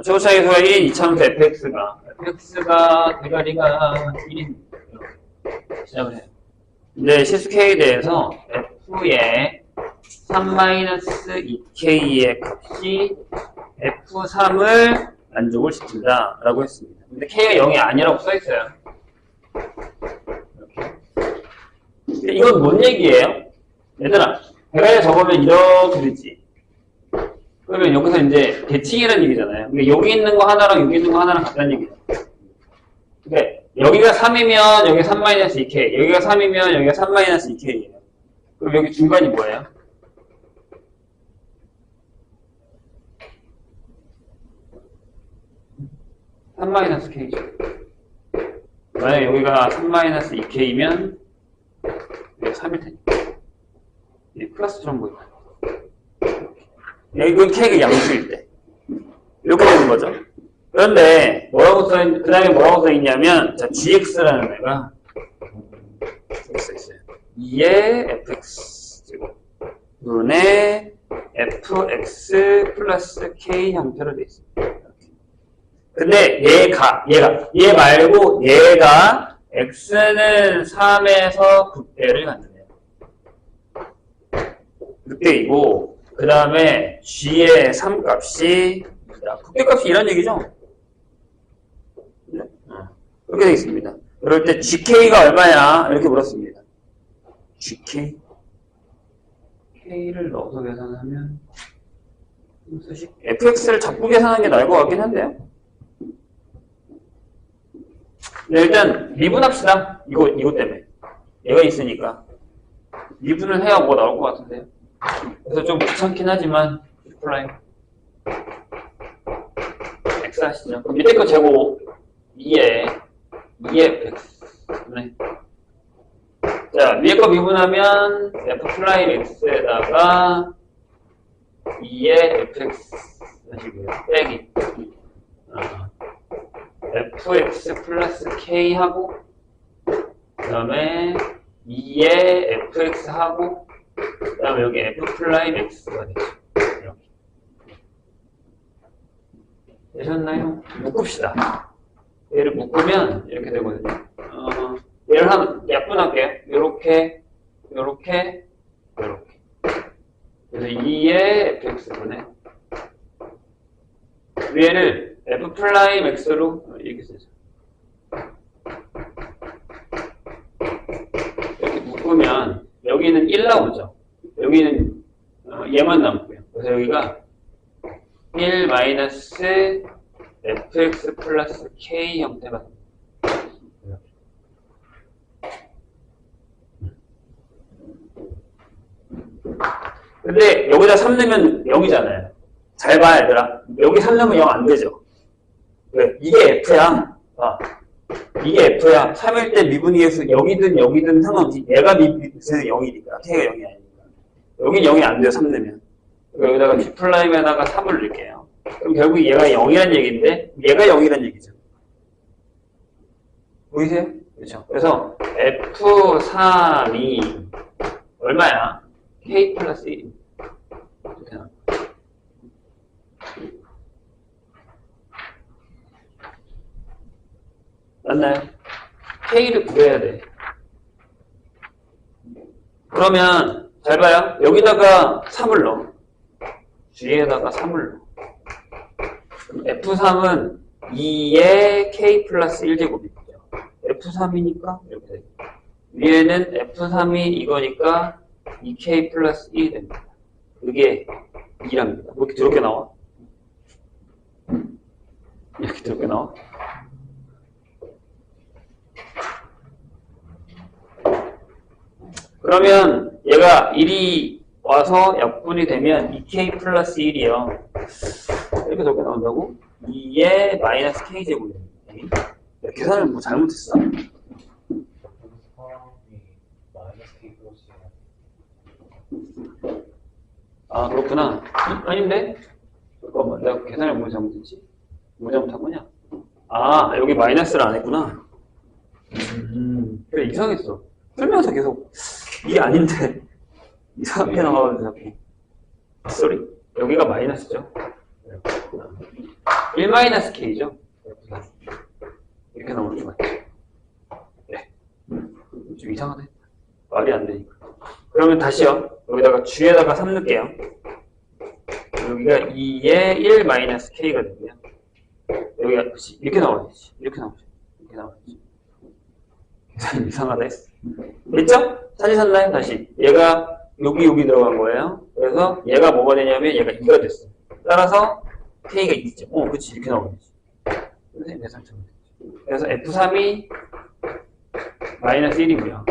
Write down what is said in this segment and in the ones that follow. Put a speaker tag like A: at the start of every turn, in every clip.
A: 최고차계수가 1인 이차함수 fx가 대가리가 1인 시작을 해요. 근데 실수 k에 대해서 f의 3-2k의 값이 f3을 만족을 시킨다 라고 했습니다. 근데 k가 0이 아니라고 써있어요. 이렇게. 이건 뭔 얘기예요? 얘들아, 대가리가 적으면 이렇게 되지. 그러면 여기서 이제 대칭이라는 얘기잖아요. 그러니까 여기 있는 거 하나랑 여기 있는 거 하나랑 같다는 얘기죠. 그러니까 여기가 3이면 여기 3-2k, 여기가 3이면 여기가 3-2k예요. 그럼 여기 중간이 뭐예요? 3-k죠. 만약에 여기가 3-2k면 여기가 3일 테니까. 플러스처럼 보인다. 이건 k가 양수일 때. 이렇게 되는 거죠. 그런데, 그 다음에 뭐라고 써있냐면, 자, gx라는 애가, 여기 써있어요. 2의 fx, 분의 fx 플러스 k 형태로 되어 있습니다. 근데 얘 말고 얘가 x는 3에서 극대를 갖는데요. 극대이고, 그 다음에 g의 3값이 극대값이 이런 얘기죠. 그렇게 되어 있습니다. 그럴 때 gk가 얼마냐 이렇게 물었습니다. gk k를 넣어서 계산하면 fx를 자꾸 계산하는 게 나을 것 같긴 한데요. 네, 일단 미분합시다. 이거 때문에 얘가 있으니까 미분을 해야 뭐가 나올 것 같은데요. 그래서 좀 귀찮긴 하지만 플라임 x 하시죠. 그럼 밑에 거 제곱 2의 fx. 네. 자, 위에 거 미분하면 f 플라임 x에다가 2의 fx 하시고요. 빼기 fx 플러스 k 하고 그 다음에 2의 fx 하고 그 다음에 여기 f 플라임 x가 되죠. 이렇게. 되셨나요? 묶읍시다. 얘를 묶으면 이렇게 되거든요. 얘를 약분할게요. 요렇게. 그래서 2의 fx분의 위에를 f 플라임 x로 이렇게 쓰죠. 이렇게 묶으면 여기는 1 나오죠. 여기는 얘만 남고요. 그래서 여기가 1 마이너스 fx 플러스 k 형태가 됩니다. 근데 여기다 3 넣으면 0이잖아요. 잘 봐, 얘들아. 여기 3 넣으면 0 안 되죠. 왜? 이게 f야. 이게 f야. 3일 때 미분이 계수 여기든 상관없이 얘가 미분에서 0이니까. k가 0이 아니니까. 여긴 0이 안 돼요, 3 넣으면. 여기다가 G'에다가 3을 넣을게요. 그럼 결국 얘가 0이란 얘기인데, 얘가 0이란 얘기죠. 보이세요? 그렇죠. 그래서 F3이 얼마야? K 플러스 1. 이렇게 나와. 맞나요? K를 구해야 돼. 그러면 잘 봐요. 여기다가 3을 넣어. G에다가 3을 넣어. 그럼 F3은 2의 K 플러스 1제곱이죠. F3이니까 이렇게 돼요. 위에는 F3이 이거니까 2K 플러스 1이 됩니다. 그게 2랍니다. 왜 이렇게 더럽게 나와? 이렇게 더럽게 나와? 그러면 얘가 1이 와서 약분이 되면 2K 플러스 1이요. 이렇게 적게 나온다고? 2의 마이너스 K제곱이 됩니다. 계산을 뭐 잘못했어? 아, 그렇구나. 아닌데? 잠깐만, 내가 계산을 뭐 잘못했지? 뭐 잘못한 거냐? 아, 여기 마이너스를 안 했구나. 그래, 이상했어. 설명서 계속 이게 아닌데 이상하게 나와가지고 자꾸 쏘리. 여기가 마이너스죠. 1-k죠. 이렇게 나오는 게 맞죠. 네. 좀 이상하네. 말이 안 되니까. 그러면 다시요. 여기다가 G에다가 3 넣을게요. 여기가 2에 1-k거든요. 여기가 이렇게 나와야지. 이렇게 나와야지. 이렇게 나와야지. 계산이 이상하다 했어. 됐죠? 찾으셨나요? 다시. 얘가 여기 들어간 거예요. 그래서 얘가 뭐가 되냐면 얘가 2가 됐어. 따라서 K가 2죠. 그치. 이렇게 나와야지. 그래서 F3이 -1이고요.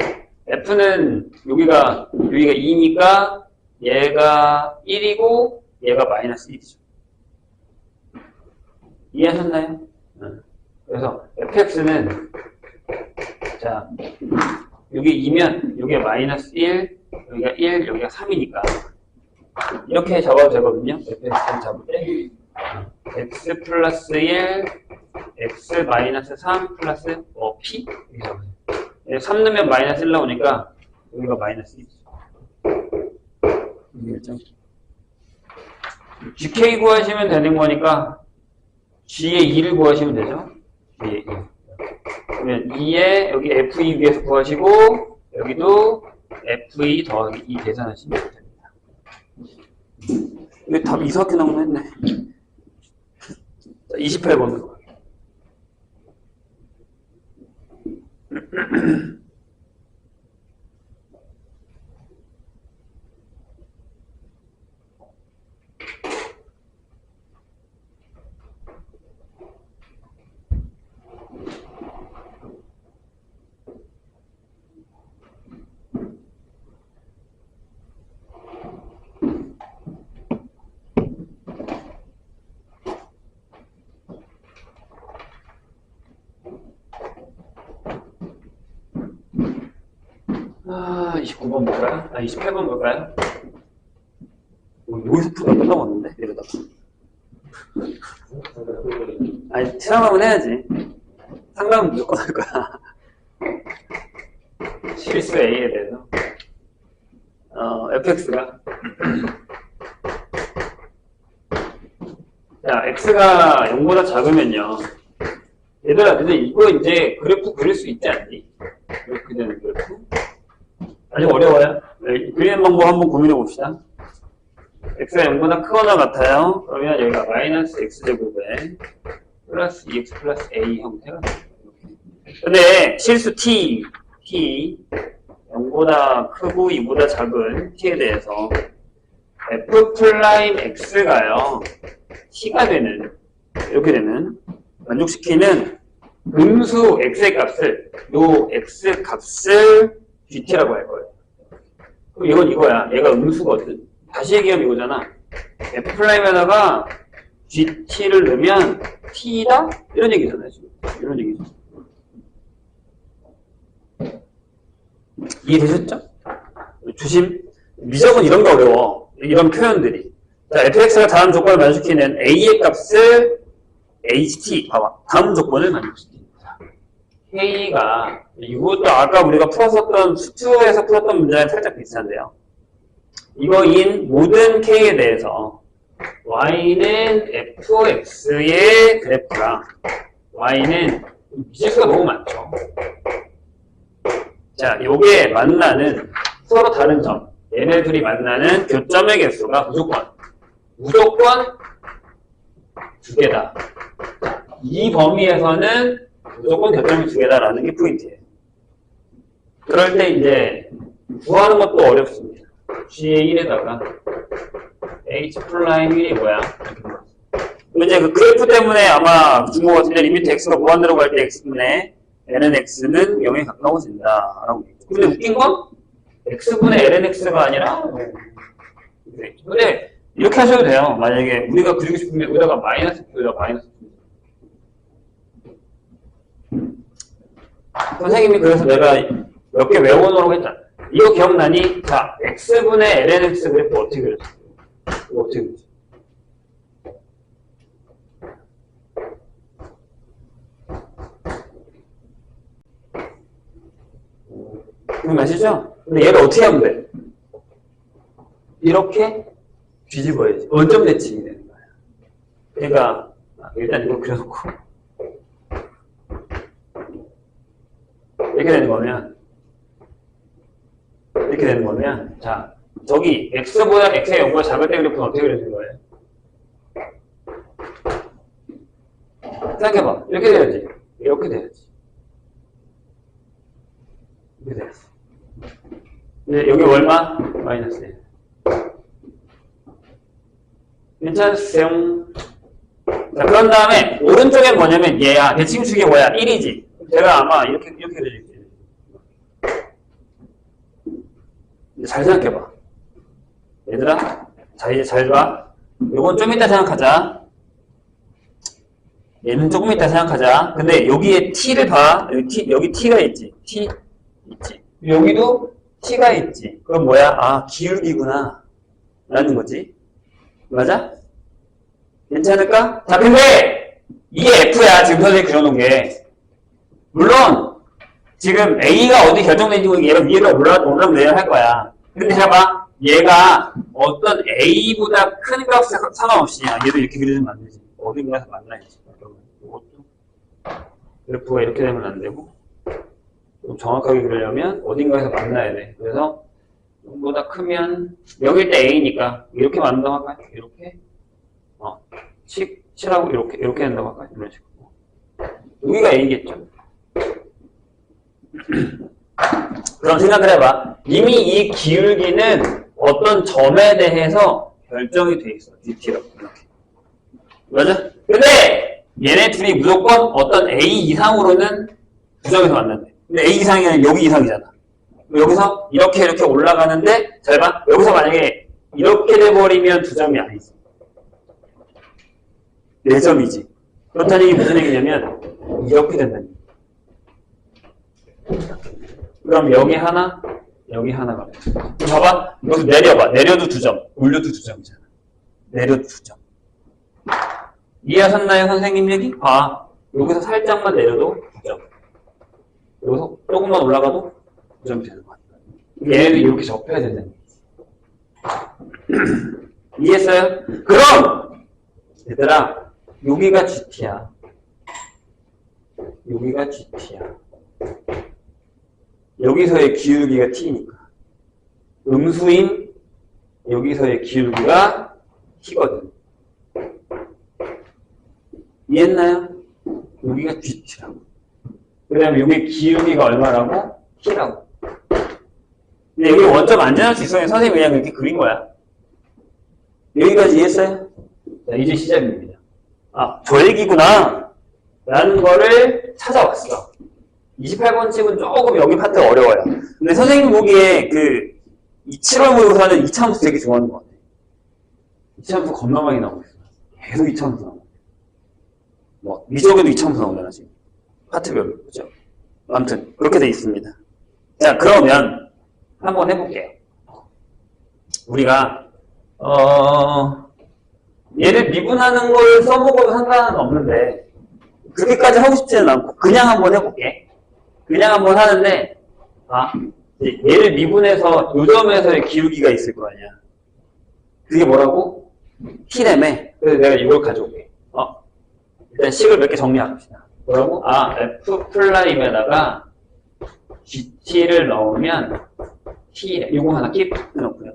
A: F는 여기가 2니까 얘가 1이고 얘가 -1이죠. 이해하셨나요? 그래서 fx는 자 여기 2면 여기가 -1, 여기가 1, 여기가 3이니까 이렇게 잡아도 되거든요. fx를 잡을 때 x 플러스 1, x 마이너스 3 플러스 p 이렇게 잡아요. 3 넣으면 -1 나오니까 여기가 -1이죠. gk 구하시면 되는 거니까 g의 2를 구하시면 되죠. g의 2. 그러면 2에 여기 fe 위에서 구하시고 여기도 fe 더하기 2 계산하시면 됩니다. 근데 답 이상하게 나오긴 했네. 28번. 아, 29번 볼까요? 28번 볼까요? 여기서 푸다 끝나왔는데, 이러다가. 아니, 실험하면 해야지. 상담은 무조건 할 거야. 실수 A에 대해서. fx가. 자, x가 0보다 작으면요. 얘들아, 근데 이거 이제 그래프 그릴 수 있지 않니? 이렇게 되는 그래프? 아직 어려워요? 네, 그리는 방법 한번 고민해 봅시다. x가 0보다 크거나 같아요. 그러면 여기가 마이너스 x제곱에 플러스 2x 플러스 a 형태가 됩니다. 근데 실수 t 0보다 크고 2보다 작은 t에 대해서 f 프라임 x가요 t가 되는 이렇게 되는 만족시키는 음수 x의 값을 요 x 값을 gt라고 할 거예요. 그럼 이건 이거야. 얘가 음수거든. 다시 얘기하면 이거잖아. f'에다가 gt를 넣으면 t다? 이런 얘기잖아요. 지금. 이런 얘기죠. 이해되셨죠? 조심. 미적은 이런 거 어려워. 이런 표현들이. 자, fx가 다음 조건을 만족시키는 a의 값을 ht. 봐봐. 다음 조건을 만족시킵니다. k가 이것도 아까 우리가 풀었었던 수투에서 풀었던 문제랑 살짝 비슷한데요. 이거인 모든 k에 대해서 y는 fx의 그래프랑 y는 미지수가 너무 많죠. 자, 요게 만나는 서로 다른 점, 얘네 둘이 만나는 교점의 개수가 무조건 두 개다. 이 범위에서는 무조건 교점이 두 개다라는 게 포인트예요. 그럴 때 이제 구하는 것도 어렵습니다. G의 1에다가 H 프라임 1이 뭐야? 이제 그 그래프 때문에 아마 중국 같은데 리미트 x가 무한대로 갈 때 x분의 ln x는 0에 가까워진다 라고 했죠. 근데 웃긴 건 x분의 ln x가 아니라 근데 이렇게 하셔도 돼요. 만약에 우리가 그리고 싶으면 여기다가 마이너스 Q에다 마이너스 Q. 선생님이 그래서 내가 몇 개 외워놓으라고 했잖아. 이거 기억나니? 자, x분의 ln x 그래프 어떻게 그렸어? 이거 어떻게 그렸어? 그럼 아시죠? 근데 얘를 어떻게 하면 돼? 이렇게 뒤집어야지. 원점 대칭이 되는 거야. 그러니까 일단 이걸 그려놓고 이렇게 되는 거면 자 저기 x보다 x의 0보다 작을 때 그래프는 어떻게 그려진 거예요? 생각해봐. 이렇게 돼야지. 이렇게 돼야지. 이렇게 돼야지. 근데 여기 얼마? 마이너스 1. 괜찮으세요? 자, 그런 다음에 오른쪽엔 뭐냐면 얘야. 대칭축이 뭐야? 1이지. 제가 아마 이렇게 그려줄게요. 잘 생각해봐. 얘들아, 자, 이제 잘 봐. 요건 좀 이따 생각하자. 얘는 조금 이따 생각하자. 근데 여기에 t를 봐. 여기 t가 있지. t 있지. 여기도 t가 있지. 그럼 뭐야? 아, 기울기구나. 라는 거지. 맞아? 괜찮을까? 자, 근데 이게 F야. 지금 선생님이 그려놓은 게. 물론 지금 A가 어디 결정된지 얘가 위로 올라오면 내려 할 거야. 근데 잘 봐. 얘가 어떤 A보다 큰 값 상관없이 얘도 이렇게 그려주면 안 되지. 어딘가에서 만나야지. 이것도 그래프가 이렇게 되면 안 되고 좀 정확하게 그리려면 어딘가에서 만나야 돼. 그래서 0보다 크면 0일 때 A니까 이렇게 만든다고 할까요? 이렇게 7하고 이렇게 한다고 할까요? 이런 식으로. 여기가 A겠죠? 그럼 생각을 해봐. 이미 이 기울기는 어떤 점에 대해서 결정이 돼 있어. DT라고 이렇게. 맞아? 근데 얘네 둘이 무조건 어떤 A 이상으로는 두 점에서 만난대. 근데 A 이상이 아니라 여기 이상이잖아. 여기서 이렇게 올라가는데 잘 봐. 여기서 만약에 이렇게 돼버리면 두 점이 아니지. 4점이지. 그렇다는 얘기 무슨 얘기냐면 이렇게 된다는 얘기. 그럼 여기 하나, 여기 하나가. 봐봐. 여기서 내려봐. 내려도 2점. 올려도 2점이잖아. 내려도 2점. 이해하셨나요, 선생님 얘기? 봐. 여기서 살짝만 내려도 2점. 여기서 조금만 올라가도 2점이 되는 거야. 얘도 이렇게 접해야 된다는 얘기. 이해했어요? 그럼! 얘들아, 여기가 GT야. 여기가 GT야. 여기서의 기울기가 T니까. 음수인 여기서의 기울기가 T거든. 이해했나요? 여기가 GT라고. 그 다음에 여기 기울기가 얼마라고? T라고. 근데 여기 원점 안전할 수 있어요. 선생님이 그냥 이렇게 그린 거야. 여기까지 이해했어요? 자, 이제 시작입니다. 아, 저 얘기구나. 라는 거를 찾아왔어. 28번 칙은 조금 여기 파트가 어려워요. 근데 선생님 보기에 이 7월 모의고사는 2차함수 되게 좋아하는 것 같아. 2차함수 겁나 많이 나오고 있어. 계속 2차함수 나오고. 미적에도 2차함수 나오잖아, 지금. 파트별로. 그죠? 아무튼, 그렇게 돼 있습니다. 자, 그러면, 한번 해볼게요. 우리가, 얘를 미분하는 걸 써먹어도 상관은 없는데, 그렇게까지 하고 싶지는 않고, 그냥 한번 해볼게. 그냥 한번 하는데, 얘를 미분해서 요 점에서의 기울기가 있을 거 아니야. 그게 뭐라고? T라며. 그래서 내가 이걸 가져올게. 일단 식을 몇 개 정리합시다. 뭐라고? F 플라임에다가 GT를 넣으면 T, 요거 하나 킵 해놓고요.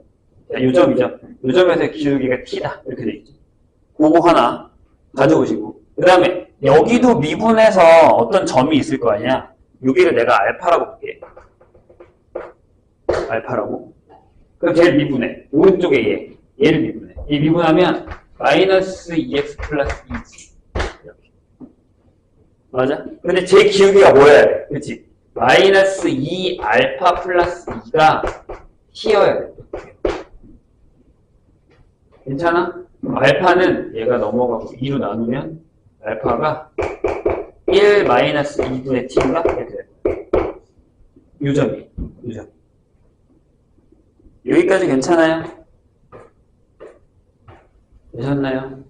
A: 자, 요 점이죠. 요 점에서의 기울기가 T다. 이렇게 되겠죠. 그거 하나 가져오시고. 그 다음에 여기도 미분해서 어떤 점이 있을 거 아니야. 여기를 내가 알파라고 볼게. 알파라고. 그럼 쟤를 미분해. 오른쪽에 얘를 미분해. 얘 미분하면 마이너스 2x 플러스 2지. 이렇게. 맞아? 근데 제 기울기가 뭐여야 돼? 그치? 마이너스 2 알파 플러스 2가 T여야 돼. 괜찮아? 알파는 얘가 넘어가고 2로 나누면 알파가 1 마이너스 2분의 t인가? 이렇게 될 거예요. 요점이. 여기까지 괜찮아요? 되셨나요?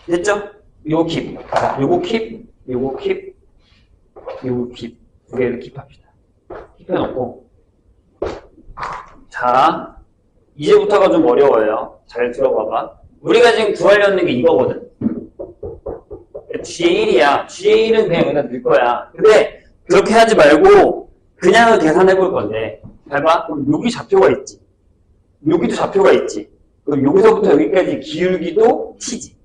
A: 됐죠? 요거 킵. 요거 킵, 요거 킵, 요거 킵. 두 개를 킵합시다. 킵해놓고. 자, 이제부터가 좀 어려워요. 잘 들어봐봐. 우리가 지금 구하려는 게 이거거든. G의 1이야. G의 1은 그냥 여기다 넣을 거야. 근데 그렇게 하지 말고 그냥 계산해 볼 건데. 잘 봐. 그럼 여기 좌표가 있지. 여기도 좌표가 있지. 그럼 여기서부터 여기까지 기울기도 T지.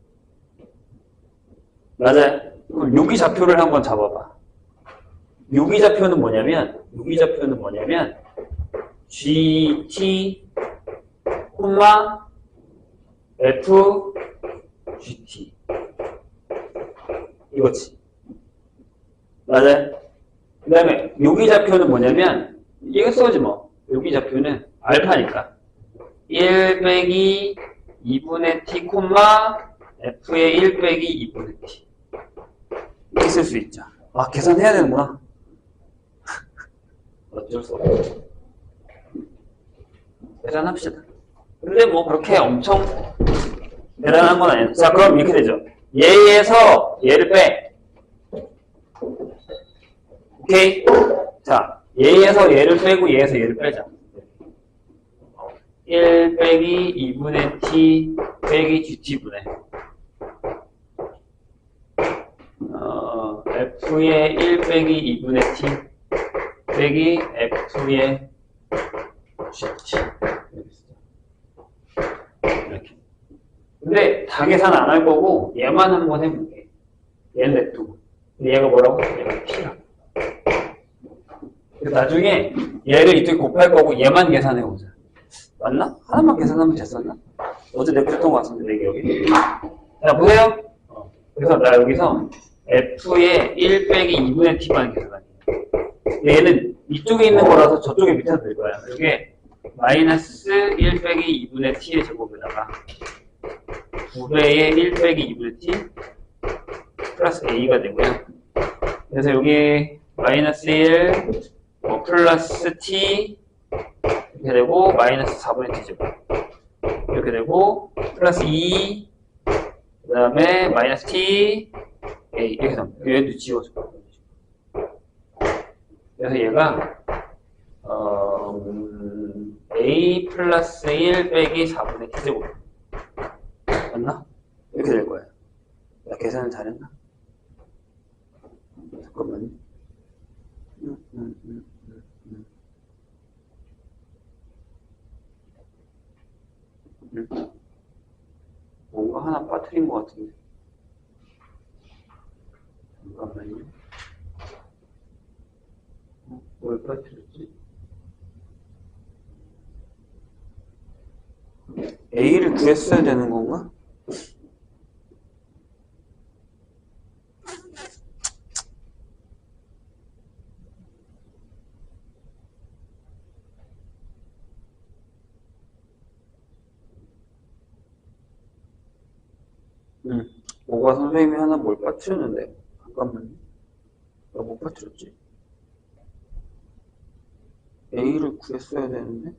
A: 맞아요. 그럼 여기 좌표를 한번 잡아봐. 여기 좌표는 뭐냐면 GT, F, GT. 이거지. 맞아요? 그 다음에 여기 좌표는 뭐냐면 이거 써지 뭐. 여기 좌표는 알파니까 1 빼기 2분의 t, f의 1 빼기 2분의 t 이렇게 쓸 수 있죠. 아, 계산해야 되는구나. 어쩔 수 없어. 계산합시다. 근데 뭐 그렇게 엄청 대단한 건 아니에요. 자, 그럼 이렇게 되죠. 얘에서 얘를 빼. 오케이? 자, 얘에서 얘를 빼고 얘에서 얘를 빼자. 1 빼기 2분의 t 빼기 gt분의 f의 1 빼기 2분의 t 빼기 f의 gt. 이렇게. 근데 다 계산 안 할 거고 얘만 한번 해볼게. 얘는 냅두고. 근데 얘가 뭐라고? 얘가 t라고. 나중에 얘를 이쪽에 곱할 거고 얘만 계산해보자. 맞나? 하나만 계산하면 됐었나? 어제 내가 그랬던 것 같은데 내 기억에. 자, 보세요. 그래서 나 여기서 f의 1 빼기 2분의 t만 계산할게. 얘는 이쪽에 있는 거라서 저쪽에 밑에서 될 거야. 이게 마이너스 1 빼기 2분의 t의 제곱에다가 9배의 1 빼기 2분의 t 플러스 a가 되고요. 그래서 여기 마이너스 1 플러스 t 이렇게 되고 마이너스 4분의 t 제곱 이렇게 되고 플러스 2 그 다음에 마이너스 t a 이렇게 됩니다. 얘도 지워줘. 그래서 얘가 a 플러스 1 빼기 4분의 t 제곱 맞나? 이렇게 될 거예요. 나 계산을 잘했나? 잠깐만요. 뭔가 하나 빠뜨린 것 같은데. 잠깐만요. 뭘 빠뜨렸지? A를 구했어야 되는 건가? 뭐가 선생님이 하나 뭘 빠뜨렸는데? 잠깐만요. 나 못 빠뜨렸지? A를 구했어야 되는데?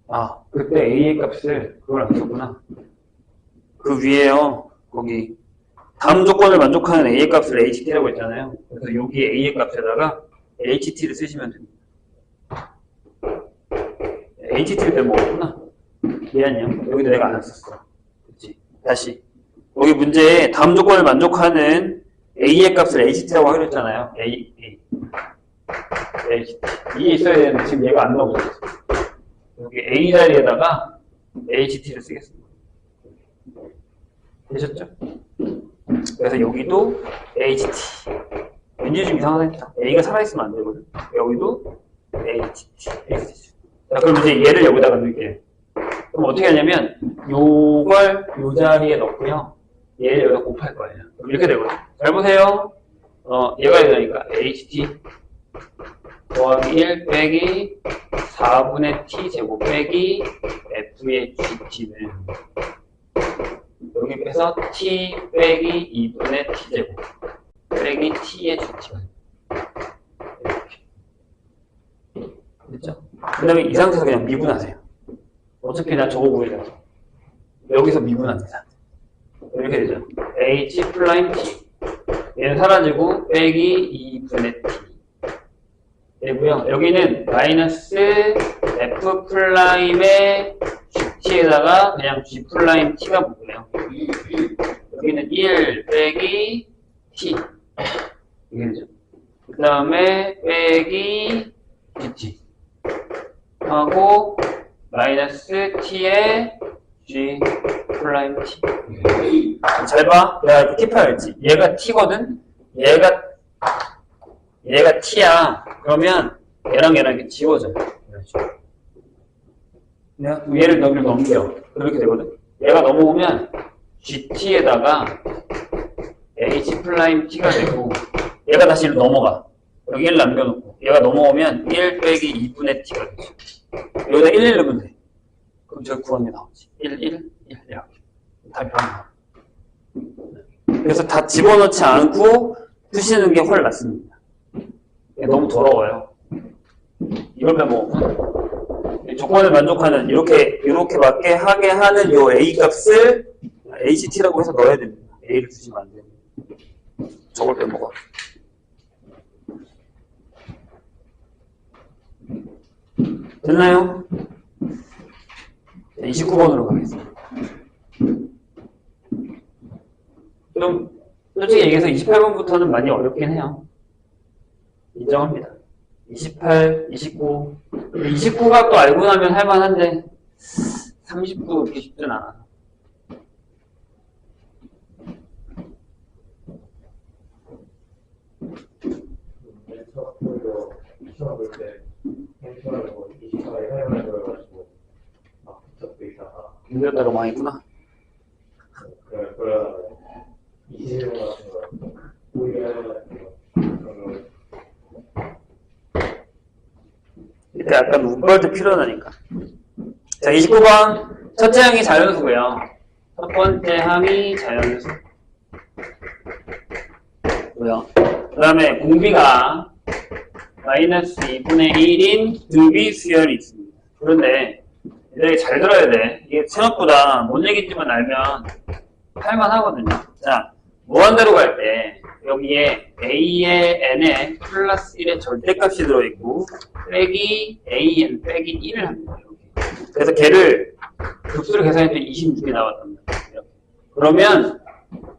A: 아, 그때 A의 값을 그걸 안 썼구나. 그 위에요. 거기 다음 조건을 만족하는 A의 값을 HT라고 했잖아요. 그래서 여기 A의 값에다가 HT를 쓰시면 됩니다. HT를 때 먹었구나. 미안해요. 여기도 내가 안 썼어. 그렇지. 다시. 여기 문제에 다음 조건을 만족하는 A의 값을 HT라고 하기로 했잖아요. A. HT. 이게 있어야 되는데 지금 얘가 안 나오고 있어. 여기 A 자리에다가 HT를 쓰겠습니다. 되셨죠? 그래서 여기도 HT. 왠지 좀 이상하다. A가 살아있으면 안 되거든. 여기도 HT. 이렇게 되죠. 자, 그럼 이제 얘를 여기다가 넣을게요. 그럼 어떻게 하냐면, 요걸 요 자리에 넣고요. 얘를 여기다 곱할 거예요. 그럼 이렇게 되거든요. 잘 보세요. 얘가 이러니까 HT 더하기 1 빼기 4분의 t 제곱 빼기 f의 gt는 여기 빼서 t 빼기 2분의 t 제곱 빼기 t의 gt는 이렇게 됐죠? 그 다음에 이 상태에서 그냥 미분하세요. 어차피 나 저거 구해줘서 여기서 미분합니다. 이렇게 되죠. h 프라임 t 얘는 사라지고 빼기 2분의 t 되고요. 여기는 마이너스 f 프라임의 gt에다가 그냥 g 프라임 t가 붙고요. 여기는 1 빼기 t. 이게죠. 그 다음에 빼기 gt. 하고 마이너스 t에 g 프라임 t. 잘 봐. 내가 이렇게 tip하였지. 얘가 t거든. 얘가 t야. 그러면 얘랑 이렇게 지워져요. 얘를 여기를 넘겨. 이렇게 되거든. 얘가 넘어오면 gt에다가 h 프라임 t가 되고, 얘가 다시 넘어가. 여기 1 남겨놓고, 얘가 넘어오면 1 빼기 2분의 t가 되죠. 여기다 1 넣으면 돼. 그럼 저기 구하는 게 나오지. 1, 1, 1 이렇게. 답이 나와. 그래서 다 집어넣지 않고 푸시는 게 훨 낫습니다. 너무 더러워요. 이걸 빼먹으면 조건을 만족하는 이렇게밖에 하게 하는 요 a 값을 ht라고 해서 넣어야 됩니다. a를 주시면 안 돼요. 저걸 빼먹어. 됐나요? 29번으로 가겠습니다. 좀 솔직히 얘기해서 28번부터는 많이 어렵긴 해요. 인정합니다. 28, 29. 29가 또 알고 나면 할만한데 39 그렇게 쉽진 않아.
B: 시험 볼 때 행편하고 24에 사용할 거여가지고 막 붙잡고 있다가
A: 힘들다가 망했구나.
B: 그러다가 20일 같은 거 오히려 하는 거 같은 거 그런 거
A: 이때 약간 운벌도 필요하니까. 자, 29번. 첫째 항이 자연수고요. 첫 번째 항이 자연수. 뭐요? 그 다음에 공비가 마이너스 2분의 1인 등비 수열이 있습니다. 그런데 이제 잘 들어야 돼. 이게 생각보다 뭔 얘기인지만 알면 할만하거든요. 자, 무한대로 갈 때 여기에 a의 n에 플러스 1의 절대값이 들어있고 빼기 an 빼기 1을 합니다. 이렇게. 그래서 걔를 급수를 계산했더니 26이 나왔단 말이에요. 이렇게. 그러면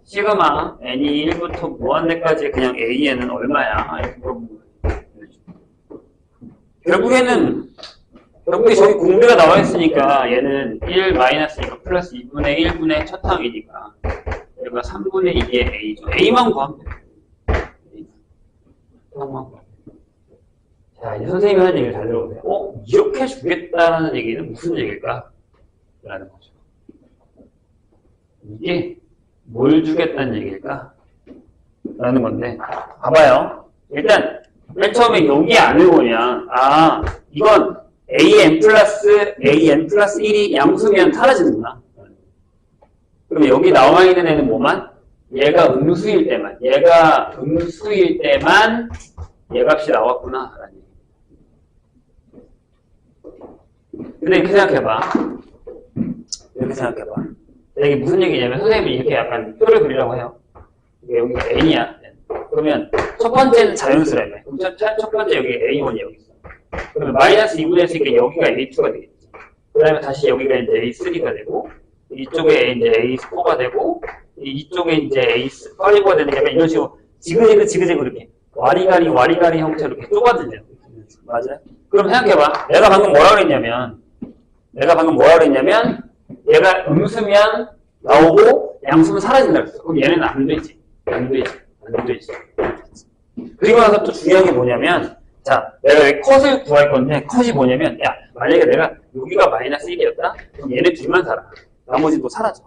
A: 시그마 n이 1부터 무한대까지 그냥 an은 얼마야? 이렇게 물어보는 거예요. 결국에 저기 공비가 나와 있으니까 얘는 1 마이너스니까 플러스 2분의 1분의 첫 항이니까 여기가 3분의 2의 a죠. a만 구하면 돼요. a만 구하면 돼요. 자, 이제 선생님이 하는 얘기를 잘 들어보세요. 이렇게 주겠다는 얘기는 무슨 얘기일까? 라는 거죠. 이게 뭘 주겠다는 얘기일까? 라는 건데, 봐봐요. 일단 맨 처음에 여기 안을 보면 이건 an 플러스 1이 양수면 사라지는구나. 그럼 여기 나와 있는 애는 뭐만? 얘가 음수일 때만 얘 값이 나왔구나. 근데 이렇게 생각해봐. 이게 무슨 얘기냐면 선생님이 이렇게 약간 표를 그리라고 해요. 이게 여기가 n이야. 그러면 첫 번째는 자연수라며. 그럼 첫 번째 여기 a1이 여기 있어. 그러면 마이너스 2분의 1이니까 여기가 a2가 되겠지. 그 다음에 다시 여기가 이제 a3가 되고, 이쪽에 이제 a4가 되고, 이쪽에 이제 a5가 되는 게 약간 이런 식으로 지그재그 이렇게 와리가리 형태로 이렇게 좁아지죠. 맞아요? 그럼 생각해봐. 내가 방금 뭐라 그랬냐면 얘가 음수면 나오고 양수면 사라진다 그랬어. 그럼 얘는 안 되지. 그리고 나서 또 중요한 게 뭐냐면, 자, 내가 여기 컷을 구할 건데, 컷이 뭐냐면, 야, 만약에 내가 여기가 마이너스 1이었다? 그럼 얘네 둘만 살아. 나머지도 사라져.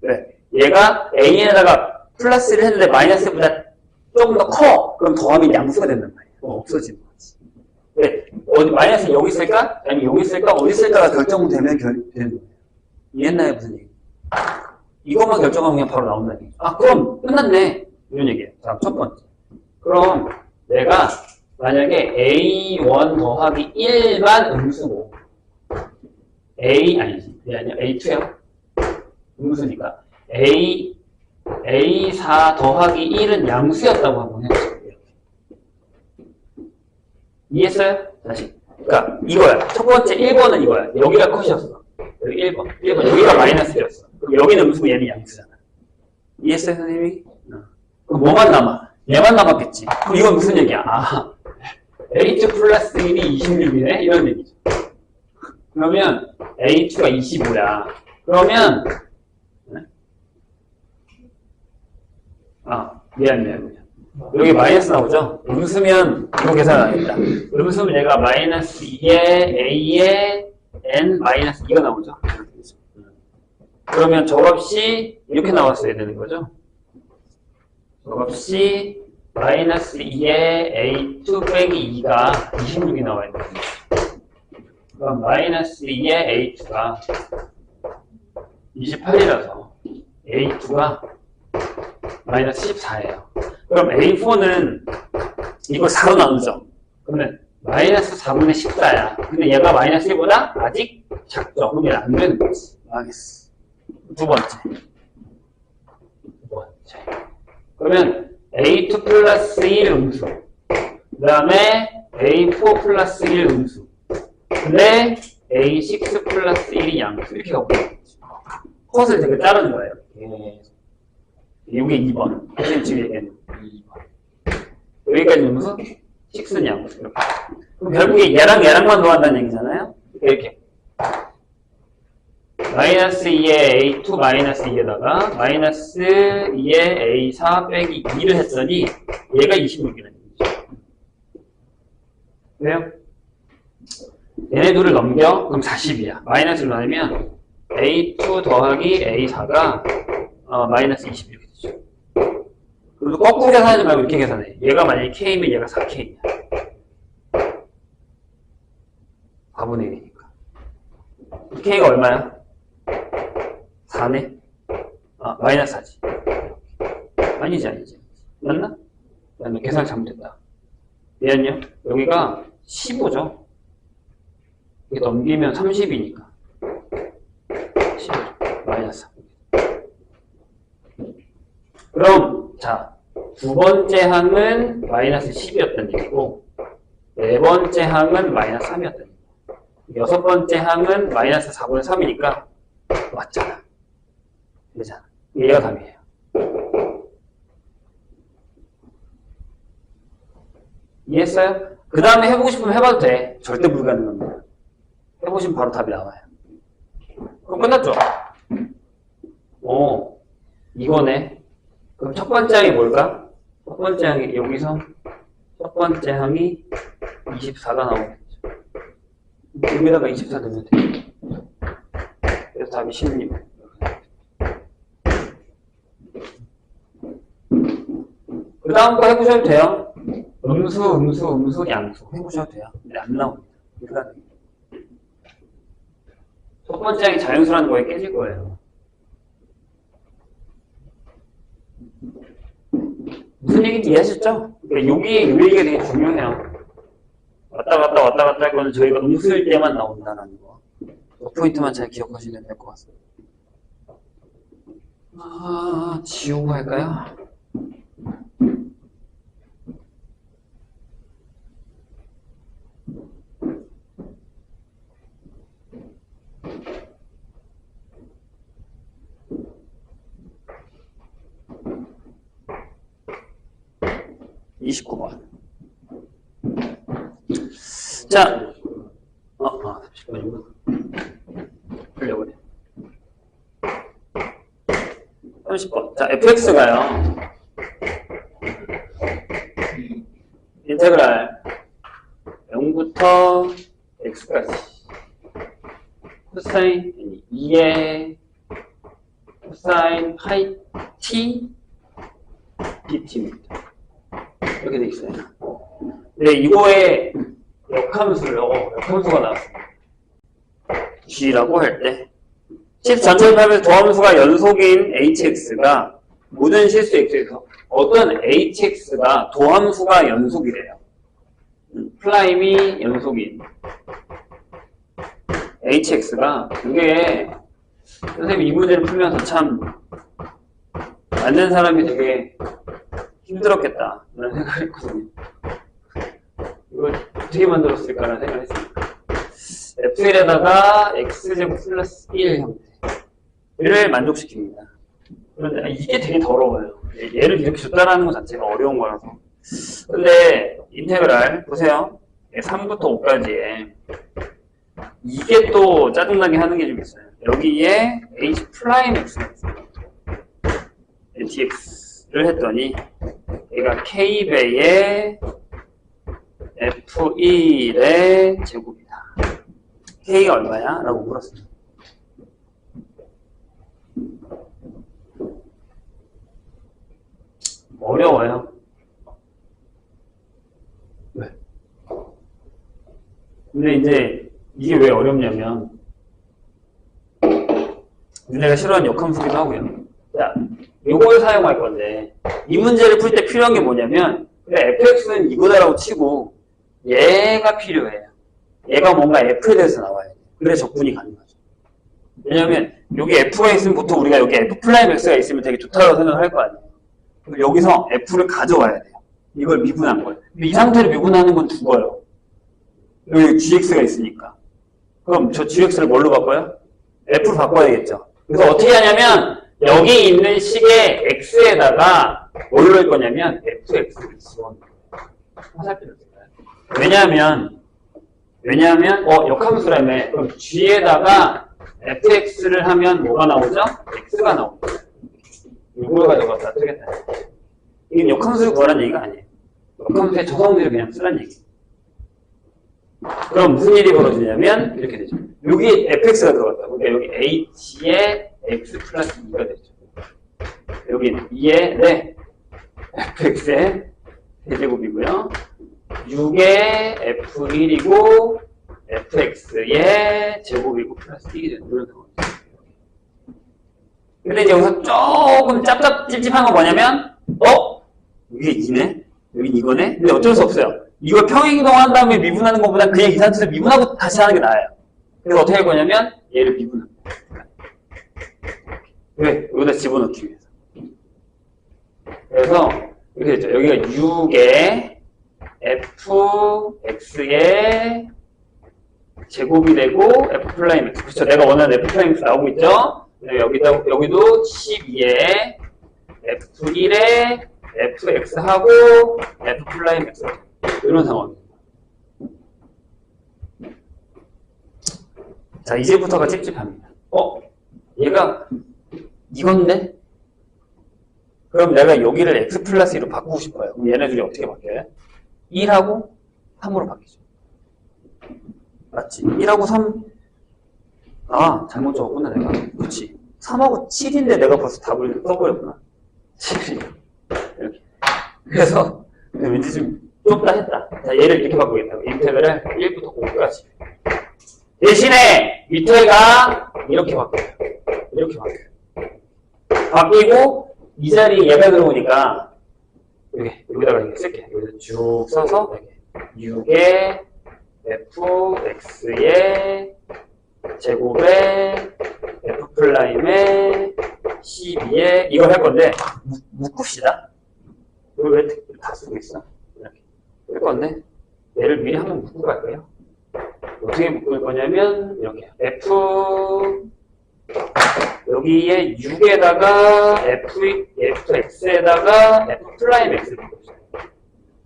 A: 그래. 얘가 an에다가 플러스를 했는데 마이너스보다 조금 더 커. 그럼 더하면 양수가 된단 말이야. 그럼 없어지는 거지. 그래. 어디 마이너스 여기 있을까? 아니면 여기 있을까? 어디 있을까가 결정되면 되는 거예요. 이해했나요? 무슨 얘기? 이것만 결정하면 그냥 바로 나온다는 얘기. 그럼 끝났네. 이런 얘기예요. 자, 첫 번째. 그럼 내가 만약에 A1 더하기 1만 음수고 A2요? 음수니까 A4 더하기 1은 양수였다고 한번 해보세요. 이해했어요? 다시. 그러니까 이거야. 첫 번째 1번은 이거야. 여기가 컷이었어. 여기 1번. 여기가 마이너스였어. 그럼 여기는 음수고 얘는 양수잖아. 이해했어요, 선생님이? 그럼 뭐만 남아? 얘만 남았겠지. 그럼 이건 무슨 얘기야? 아, A2 플러스 1이 26이네? 이런 얘기죠. 그러면 A2가 25야. 그러면 미안. 여기 마이너스 나오죠? 음수면 이거 계산하겠다. 음수면 얘가 마이너스 2에 A에 N 마이너스 2가 나오죠? 그러면 적없이 이렇게 나왔어야 되는 거죠? 적없이 마이너스 2에 A2 빼기 2가 26이 나와야 되는 거죠. 그럼 마이너스 2에 A2가 28이라서 A2가 마이너스 14예요. 그럼 A4는 이걸 4로 나누죠. 그러면 마이너스 4분의 14야. 근데 얘가 마이너스 1보다 아직 작죠. 그럼 얘는 안 되는 거지. 망했어. 두 번째. 그러면 A2 플러스 1 음수. 그 다음에 A4 플러스 1 음수. 근데 A6 플러스 1이 양수. 이렇게 가고 컷을 되게 자르는 거예요. 이게 2번. 선생님 지금 얘기했는 2번. 여기까지 음수, 6는 양수. 이렇게. 그럼 결국에 얘랑만 놓았다는 얘기잖아요? 이렇게. 마이너스 2에 A2 마이너스 2에다가 마이너스 2에 A4 빼기 2를 했더니 얘가 26이라는 얘기죠. 그래요? 얘네 둘을 넘겨? 그럼 40이야. 마이너스를 나누면 A2 더하기 A4가 마이너스 20 이렇게 되죠. 그리고 거꾸로 계산하지 말고 이렇게 계산해. 얘가 만약에 K면 얘가 4K야. 4분의 1이니까. K가 얼마야? 4네? 마이너스 4지. 아니지. 맞나? 나는 계산 잘못했다. 얘는요? 여기가 15죠. 이게 넘기면 30이니까. 15죠. 마이너스 3. 그럼, 자, 두 번째 항은 마이너스 10이었던 얘기고, 네 번째 항은 마이너스 3이었던 얘기고, 여섯 번째 항은 마이너스 4분의 3이니까, 맞잖아. 되잖아. 얘가 답이에요. 이해했어요? 그 다음에 해보고 싶으면 해봐도 돼. 절대 불가능합니다. 해보시면 바로 답이 나와요. 그럼 끝났죠? 이거네. 그럼 첫 번째 항이 뭘까? 첫 번째 항이 여기서 첫 번째 항이 24가 나오겠죠. 여기다가 24 넣으면 돼. 그래서 답이 16. 그 다음 거 해보셔도 돼요. 음수, 양수 해보셔도 돼요. 근데 안 나옵니다. 불가능해요. 첫 번째 항이 자연수라는 거에 깨질 거예요. 무슨 얘기인지 이해하셨죠? 그러니까 요 얘기가 되게 중요해요. 왔다 갔다 할 거는 저희가 음수일 때만 나온다는 거. 그 포인트만 잘 기억하시면 될 것 같습니다. 지우고 할까요? (29번) 자, 잠시만요. 풀려버려. 30번. 자, fx가요. 인테그랄 0부터 x까지 코사인 2의 코사인 파이 t dt입니다. 이렇게 돼 있어요. 네, 이거에 역함수가 나왔습니다. g라고 할 때 10 전체를 하면서 도함수가 연속인 hx가 모든 실수 x에서 어떤 hx가 도함수가 연속이래요. 프라임이 연속인 hx가 이게 선생님 이 문제를 풀면서 참 만든 사람이 되게 힘들었겠다 이런 생각을 했거든요. 이걸 어떻게 만들었을까라는 생각을 했습니다. F1에다가 X제곱 플러스 1 형태를 만족시킵니다. 그런데 이게 되게 더러워요. 얘를 이렇게 줬다라는 것 자체가 어려운 거라서. 근데 인테그랄 보세요. 3부터 5까지에 이게 또 짜증나게 하는 게 좀 있어요. 여기에 H 프라임 X가 있어요. dx를 했더니 얘가 K배의 F1의 제곱이다. K가 얼마야? 라고 물었습니다. 어려워요. 왜? 근데 이제 이게 왜 어렵냐면 내가 싫어하는 역함수기도 하고요. 자, 요걸 사용할 건데 이 문제를 풀 때 필요한 게 뭐냐면 fx는 이거다라고 치고 얘가 필요해요. 얘가 뭔가 f에 대해서 나와야 돼요. 그래 적분이 가능하죠. 왜냐면 여기 f가 있으면 보통 우리가 여기 f 프라임 x가 있으면 되게 좋다고 생각할 거 아니에요. 그럼 여기서 f를 가져와야 돼요. 이걸 미분한 거예요. 근데 이 상태로 미분하는 건 죽어요. 여기 gx가 있으니까. 그럼 저 gx를 뭘로 바꿔요? f로 바꿔야 되겠죠. 그래서 어떻게 하냐면 여기 있는 식의 x에다가 뭘로 할 거냐면 fx를 집어넣어요. 화살표를 써요. 왜냐하면 역함수라며 그럼 g에다가 fx를 하면 뭐가 나오죠? x가 나옵니다. 이걸 가져가서 쓰겠다. 이게 역함수를 구하라는 얘기가 아니에요. 역함수의 저성들을 그냥 쓰라는 얘기예요. 그럼 무슨 일이 벌어지냐면 이렇게 되죠. 여기 fx가 들어갔다. 그러니까 여기 h에 x 플러스 2가 되죠. 여기 2에 fx의 세제곱이고요. 6의 f1이고 fx의 제곱이고 플러스 1이 되는 그런 상황이죠. 근데 이제 여기서 조금 짭짭찝찝한 건 뭐냐면 이게 2네? 여기 이거네? 근데 어쩔 수 없어요. 이걸 평행이동한 다음에 미분하는 것보다 그냥 이 상태에서 미분하고 다시 하는 게 나아요. 그래서 어떻게 할 거냐면 얘를 미분합니다. 왜? 여기다 집어넣기 위해서. 그래서 이렇게 됐죠. 여기가 6의 fx의 제곱이 되고 f'x. 그렇죠. 내가 원하는 f'x 나오고 있죠. 여기도 12의 f1의 fx하고 f'x 이런 상황입니다. 자, 이제부터가 찝찝합니다. 얘가 이건데? 그럼 내가 여기를 x 플러스 2로 바꾸고 싶어요. 그럼 얘네 둘이 어떻게 바뀌어요? 1하고 3으로 바뀌죠. 맞지? 1하고 3. 잘못 적었구나, 내가. 그렇지. 3하고 7인데 내가 벌써 답을 써버렸구나. 7이요. 이렇게. 그래서, 왠지 좀 좁다 했다. 자, 얘를 이렇게 바꾸겠다고. 인테그랄 1부터 5까지. 대신에, 밑에가 이렇게 바뀌어요. 이렇게 바뀌어요. 바뀌고, 이 자리에 얘가 들어오니까, 여기다가 이렇게 쓸게. 여기서 쭉 써서, 6의 fx의 제곱에 f'의 12에 이걸 할 건데 묶읍시다. 이걸 왜 다 쓰고 있어? 이렇게 할 건데 얘를 미리 한번 묶고 갈게요. 어떻게 묶을 거냐면 이렇게 여기에 6에다가 fx에다가 f'x를 묶읍시다.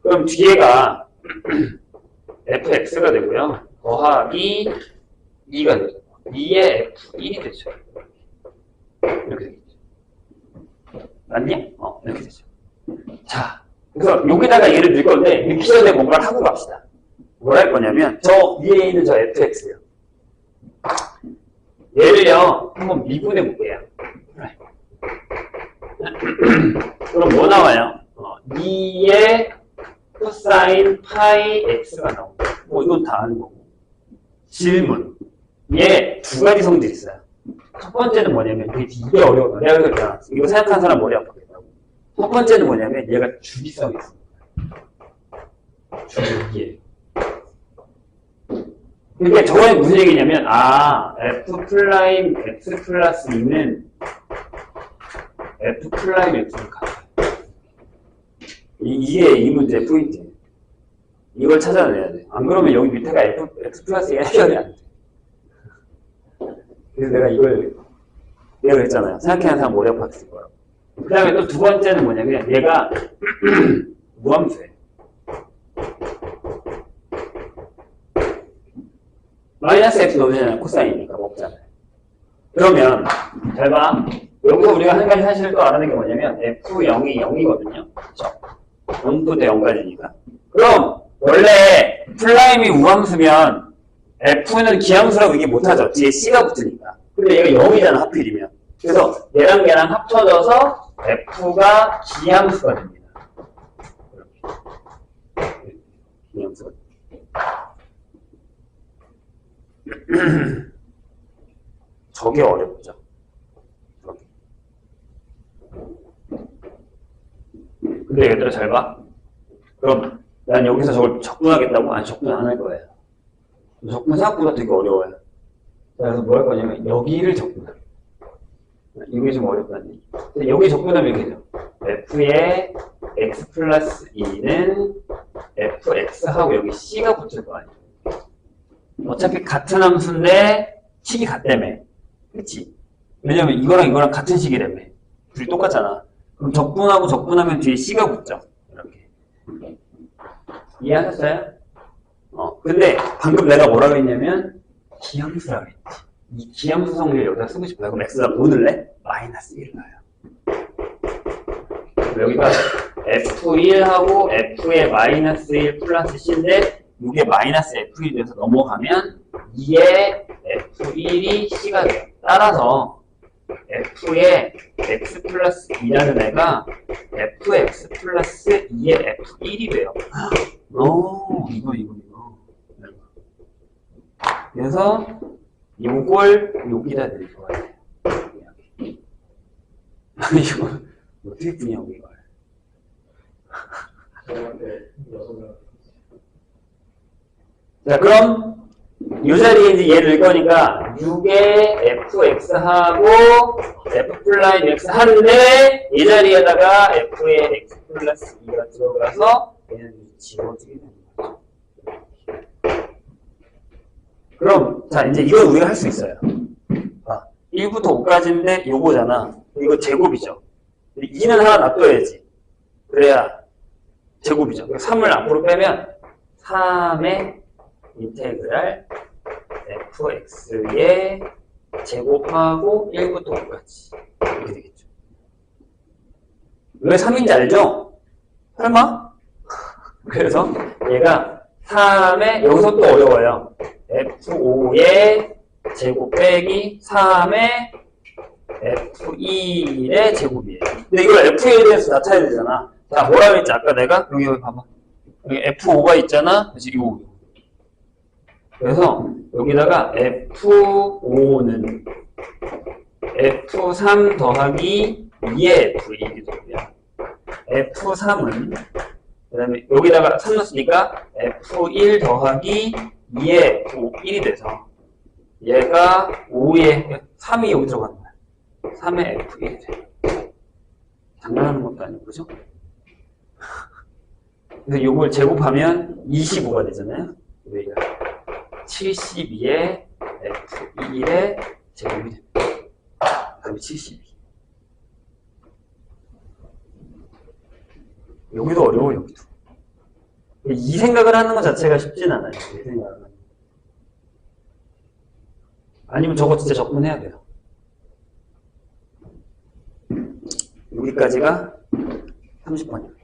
A: 그럼 뒤에가 fx가 되고요. 더하기 2가 되죠. 2의 f1이 되죠. 이렇게 되겠죠. 맞니? 이렇게 되죠. 자, 그래서 여기다가 얘를 넣을 건데 넣기 전에 뭔가를 하고 갑시다. 뭘 할 거냐면 저 위에 있는 저 fx요. 얘를요 한번 미분해 볼게요. 그럼 뭐 나와요? 2의 코사인 파이 x가 나옵니다. 이건 다 아는 거고. 질문. 얘 두 가지 성질이 있어요. 첫 번째는 뭐냐면 이게 어려워. 내가 그랬잖아. 이거 생각한 사람 머리 아프겠다고. 첫 번째는 뭐냐면 얘가 주기성이 있습니다. 주기에. 그러니까 저거에 무슨 얘기냐면 f' x 플러스 2는 f' x를 같아요. 이게 이 문제의 포인트예요. 이걸 찾아내야 돼. 안 그러면 여기 밑에가 x 플러스 1 해결이 안 돼. 그래서 내가 내가 그랬잖아요. 생각해낸 사람 오래 봤을 거라고. 그 다음에 또 두 번째는 뭐냐면 얘가 무함수예요. 마이너스 x 넣으잖아요. 코사인이니까 먹잖아요. 그러면 잘 봐. 여기서 우리가 한 가지 사실을 또 알아낸 게 뭐냐면 f0이 0이거든요. 그렇죠? 0부터 0까지니까. 그럼 원래 플라임이 우함수면 f는 기함수라고 얘기 못하죠. 뒤에 c가 붙으니까. 근데 얘가 0이잖아 하필이면. 그래서 얘랑 얘랑 합쳐져서 f가 기함수가 됩니다. 기함수가 저게 어렵죠. 근데 얘들아 잘 봐. 그럼 난 여기서 저걸 적분하겠다고? 아니 적분 안 할 거예요. 적분 생각보다 되게 어려워요. 그래서 뭐 할 거냐면 여기를 적분하게. 이게 좀 어렵다니. 근데 여기 적분하면 이렇게 되죠. f의 x 플러스 2는 fx하고 여기 c가 붙을 거 아니에요. 어차피 같은 함수인데 식이 같다며. 그치? 왜냐면 이거랑 이거랑 같은 식이라며. 둘이 똑같잖아. 그럼 적분하고 적분하면 뒤에 c가 붙죠. 이렇게. 이해하셨어요? 근데 방금 내가 뭐라고 했냐면 기함수라고 했지. 이 기함수 성질 여기다 쓰고 싶어요. 그럼 x가 뭐 넣을래? 마이너스 1을 넣어요. 여기가 f1하고 f의 마이너스 1 플러스 c인데 이게 마이너스 f1이 돼서 넘어가면 2의 f1이 c가 돼요. 따라서 f의 x 플러스 2라는 애가 fx 플러스 2의 f1이 돼요. 이거. 그래서 요걸 여기다 넣을 거예요. 이거 어떻게 푸냐고 이걸.
B: 저한테 6명.
A: 자, 그럼 이 자리에 이제 얘를 넣을 거니까 6의 fx하고 f 플라임 x 하는데 이 자리에다가 f의 x 플러스 2가 들어가서 얘는 지워지게 되는 거죠. 그럼 자 이제 이건 우리가 할 수 있어요. 1부터 5까지인데 요거잖아. 이거 제곱이죠. 2는 하나 놔둬야지. 그래야 제곱이죠. 3을 앞으로 빼면 3의 인테그랄 fx의 제곱하고 1부터 5까지 이렇게 되겠죠. 왜 3인지 알죠? 설마? 그래서 얘가 3의 여기서 또 어려워요. f5의 제곱 빼기 3의 f2의 제곱이에요. 근데 이걸 f1에 대해서 나타내야 되잖아. 자, 뭐라 그랬지? 아까 내가? 여기 봐봐. 여기 f5가 있잖아. 그래서 이거. 그래서 여기다가 f5는 f3 더하기 2의 f1이 되고요. f3은 그 다음에 여기다가 3 넣었으니까 f1 더하기 2의 f1이 돼서 얘가 5의 3이 여기 들어가는 거야. 3의 f1이 돼. 장난하는 것도 아니고, 그죠? 그래서 이걸 제곱하면 25가 되잖아요. 여기가 72의 f1의 제곱이 됩니다. 그럼 72. 여기도 어려워, 여기도. 이 생각을 하는 것 자체가 쉽진 않아요. 이 생각을 하는. 아니면 저거 진짜 적분해야 돼요. 여기까지가 30번입니다.